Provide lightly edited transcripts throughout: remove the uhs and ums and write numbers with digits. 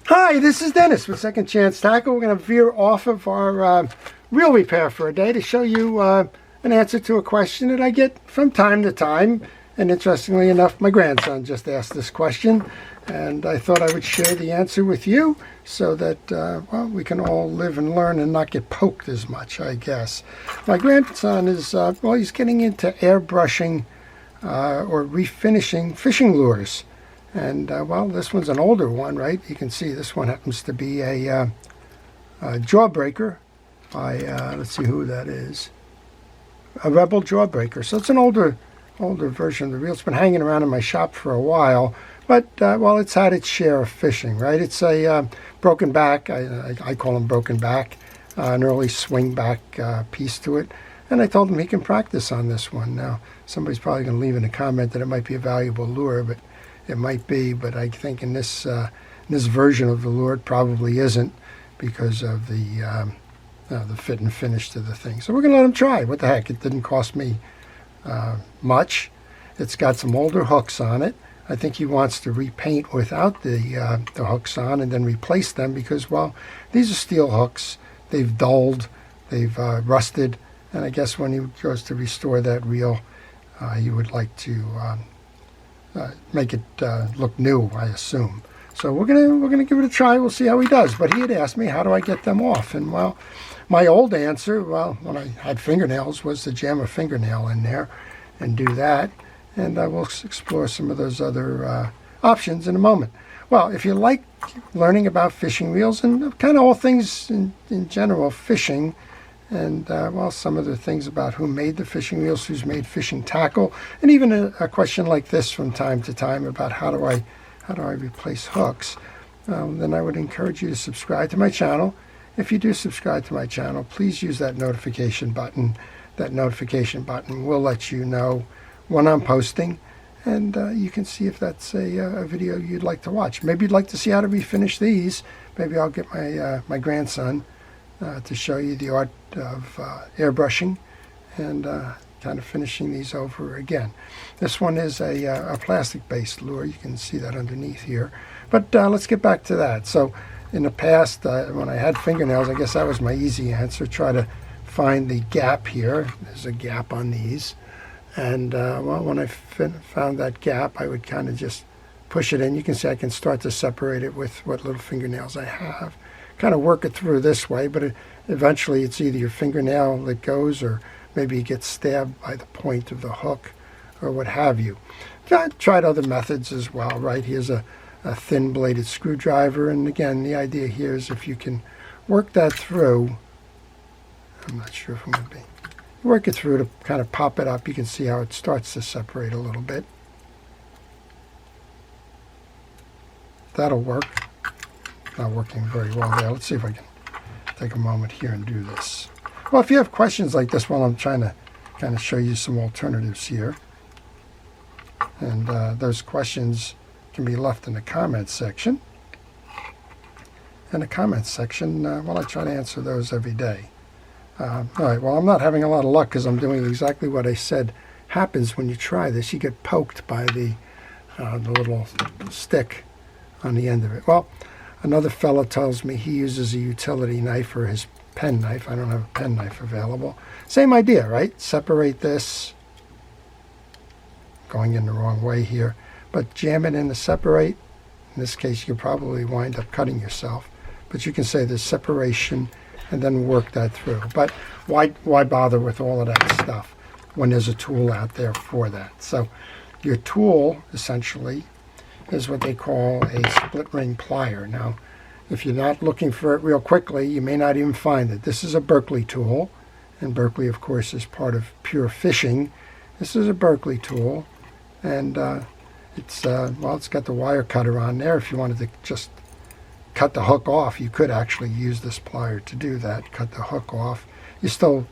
Hi, this is Dennis with Second Chance Tackle. We're going to veer off of our reel repair for a day to show you an answer to a question that I get from time to time. And interestingly enough, my grandson just asked this question, and I thought I would share the answer with you so that, well, we can all live and learn and not get poked as much, I guess. My grandson is, well, he's getting into airbrushing or refinishing fishing lures. And, well, this one's an older one, right? You can see this one happens to be a Jawbreaker by, let's see who that is, a Rebel Jawbreaker. So it's an older version of the reel. It's been hanging around in my shop for a while, but, well, it's had its share of fishing, right? It's a broken back, I call them broken back, an early swing back piece to it. And I told him he can practice on this one. Now, somebody's probably going to leave in a comment that it might be a valuable lure, but it might be, but I think in this version of the lure, it probably isn't because of the fit and finish to the thing. So we're going to let him try. What the heck? It didn't cost me much. It's got some older hooks on it. I think he wants to repaint without the hooks on and then replace them because, well, these are steel hooks. They've dulled, they've rusted, and I guess when he goes to restore that reel, he would like to make it look new, I assume. So we're gonna give it a try. We'll see how he does. But he had asked me, how do I get them off? And, well, my old answer, well, when I had fingernails, was to jam a fingernail in there and do that. And we'll explore some of those other options in a moment. Well, if you like learning about fishing reels and kind of all things in general, fishing, and, well, some of the things about who made the fishing reels, who's made fishing tackle, and even a question like this from time to time about how do I replace hooks, then I would encourage you to subscribe to my channel. If you do subscribe to my channel, please use that notification button. That notification button will let you know when I'm posting, and you can see if that's a video you'd like to watch. Maybe you'd like to see how to refinish these. Maybe I'll get my grandson to show you the art of airbrushing and kind of finishing these over again. This one is a plastic-based lure. You can see that underneath here. But let's get back to that. So in the past, when I had fingernails, I guess that was my easy answer. Try to find the gap here. There's a gap on these. And well, when I found that gap, I would kind of just push it in. You can see I can start to separate it with what little fingernails I have. Kind of work it through this way, but eventually it's either your fingernail that goes or maybe you get stabbed by the point of the hook or what have you. I've tried other methods as well, right? Here's a thin bladed screwdriver, and again, the idea here is if you can work that through, I'm not sure if I'm going to be, work it through to kind of pop it up. You can see how it starts to separate a little bit. That'll work. Not working very well there. Let's see if I can take a moment here and do this. Well, if you have questions like this while I'm trying to kind of show you some alternatives here, and those questions can be left in the comments section. In the comments section, well, I try to answer those every day. All right, well, I'm not having a lot of luck because I'm doing exactly what I said happens when you try this. You get poked by the little stick on the end of it. Well, another fellow tells me he uses a utility knife or his pen knife. I don't have a pen knife available. Same idea, right? Separate this. Going in the wrong way here. But jam it in to separate. In this case, you probably wind up cutting yourself. But you can say there's separation and then work that through. But why bother with all of that stuff when there's a tool out there for that? So your tool, essentially, is what they call a split ring plier. Now, if you're not looking for it real quickly, you may not even find it. This is a Berkeley tool, and Berkeley, of course, is part of Pure Fishing. This is a Berkeley tool, and it's well, it's got the wire cutter on there. If you wanted to just cut the hook off, you could actually use this plier to do that, cut the hook off. You're still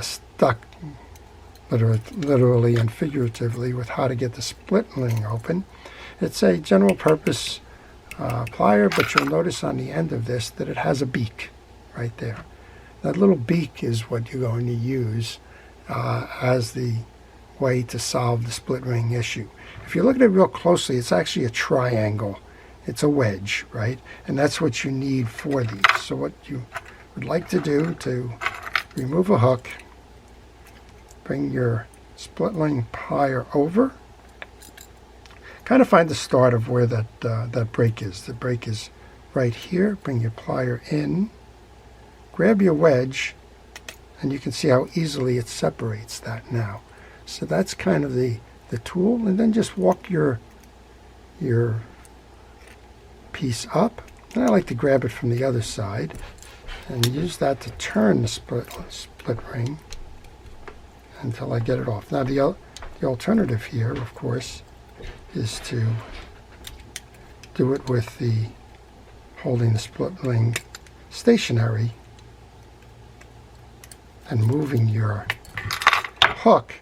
stuck literally and figuratively with how to get the split ring open. It's a general purpose plier, but you'll notice on the end of this that it has a beak right there. That little beak is what you're going to use as the way to solve the split ring issue. If you look at it real closely, it's actually a triangle It's a wedge, right? And that's what you need for these. So what you would like to do to remove a hook, bring your split ring plier over, kind of find the start of where that break is. The break is right here. Bring your plier in, grab your wedge, and you can see how easily it separates that now. So that's kind of the tool, and then just walk your piece up. And I like to grab it from the other side and use that to turn the split ring until I get it off. Now the alternative here, of course, is to do it with the holding the split ring stationary and moving your hook.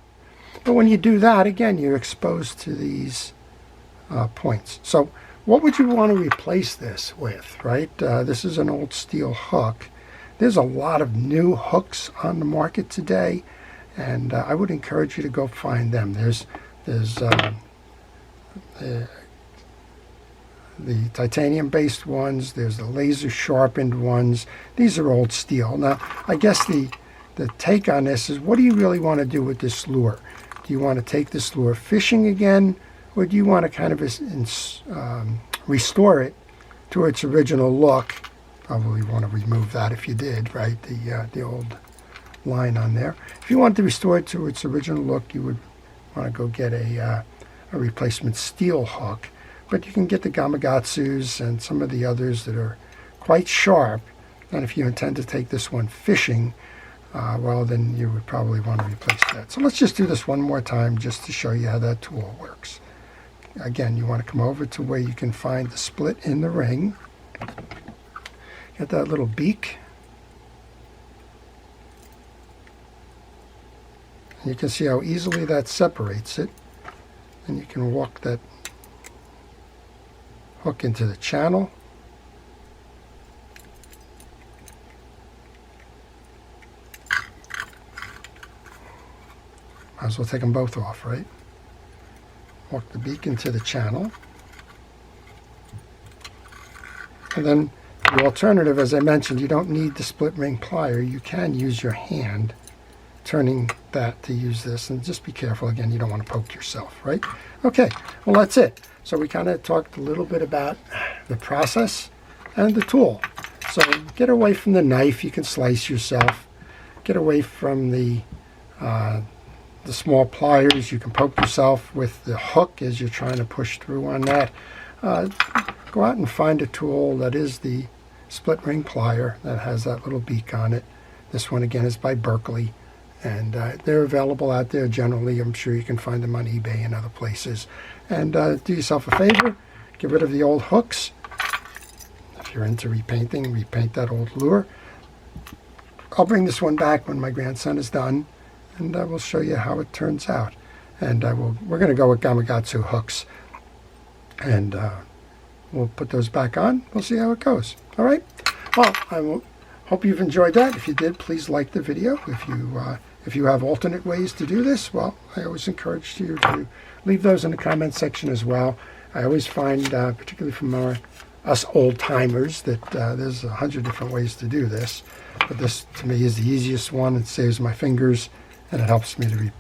But when you do that, again, you're exposed to these points. So what would you want to replace this with, right? This is an old steel hook. There's a lot of new hooks on the market today, and I would encourage you to go find them. There's the titanium-based ones. There's the laser-sharpened ones. These are old steel. Now, I guess the take on this is, what do you really want to do with this lure? Do you want to take this lure fishing again, or do you want to kind of restore it to its original look? Probably want to remove that if you did, right? The old line on there. If you want to restore it to its original look, you would want to go get a replacement steel hook. But you can get the Gamakatsus and some of the others that are quite sharp. And if you intend to take this one fishing, well, then you would probably want to replace that. So let's just do this one more time just to show you how that tool works. Again, you want to come over to where you can find the split in the ring. Get that little beak. And you can see how easily that separates it. And you can walk that hook into the channel. Might as well take them both off, right? Walk the beak into the channel. And then the alternative, as I mentioned, you don't need the split ring plier. You can use your hand turning that to use this, and just be careful, again, you don't want to poke yourself, right? Okay, well, that's it. So we kind of talked a little bit about the process and the tool. So get away from the knife. You can slice yourself. Get away from the small pliers. You can poke yourself with the hook as you're trying to push through on that. Go out and find a tool that is the split ring plier that has that little beak on it. This one, again, is by Berkeley. And they're available out there generally. I'm sure you can find them on eBay and other places. And do yourself a favor, get rid of the old hooks. If you're into repainting, repaint that old lure. I'll bring this one back when my grandson is done, and I will show you how it turns out. And we're going to go with Gamakatsu hooks. And we'll put those back on. We'll see how it goes. All right? Well, I hope you've enjoyed that. If you did, please like the video. If you have alternate ways to do this, well, I always encourage you to leave those in the comment section as well. I always find, particularly from us old-timers, that there's 100 different ways to do this. But this, to me, is the easiest one. It saves my fingers, and it helps me to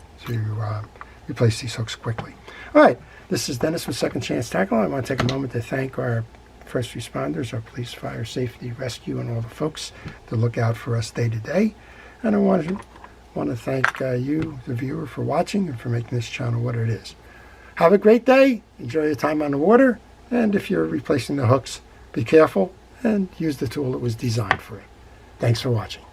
replace these hooks quickly. All right, this is Dennis with Second Chance Tackle. I want to take a moment to thank our first responders, our police, fire, safety, rescue, and all the folks that look out for us day to day. And I want to thank you, the viewer, for watching and for making this channel what it is. Have a great day. Enjoy your time on the water. And if you're replacing the hooks, be careful and use the tool that was designed for it. Thanks for watching.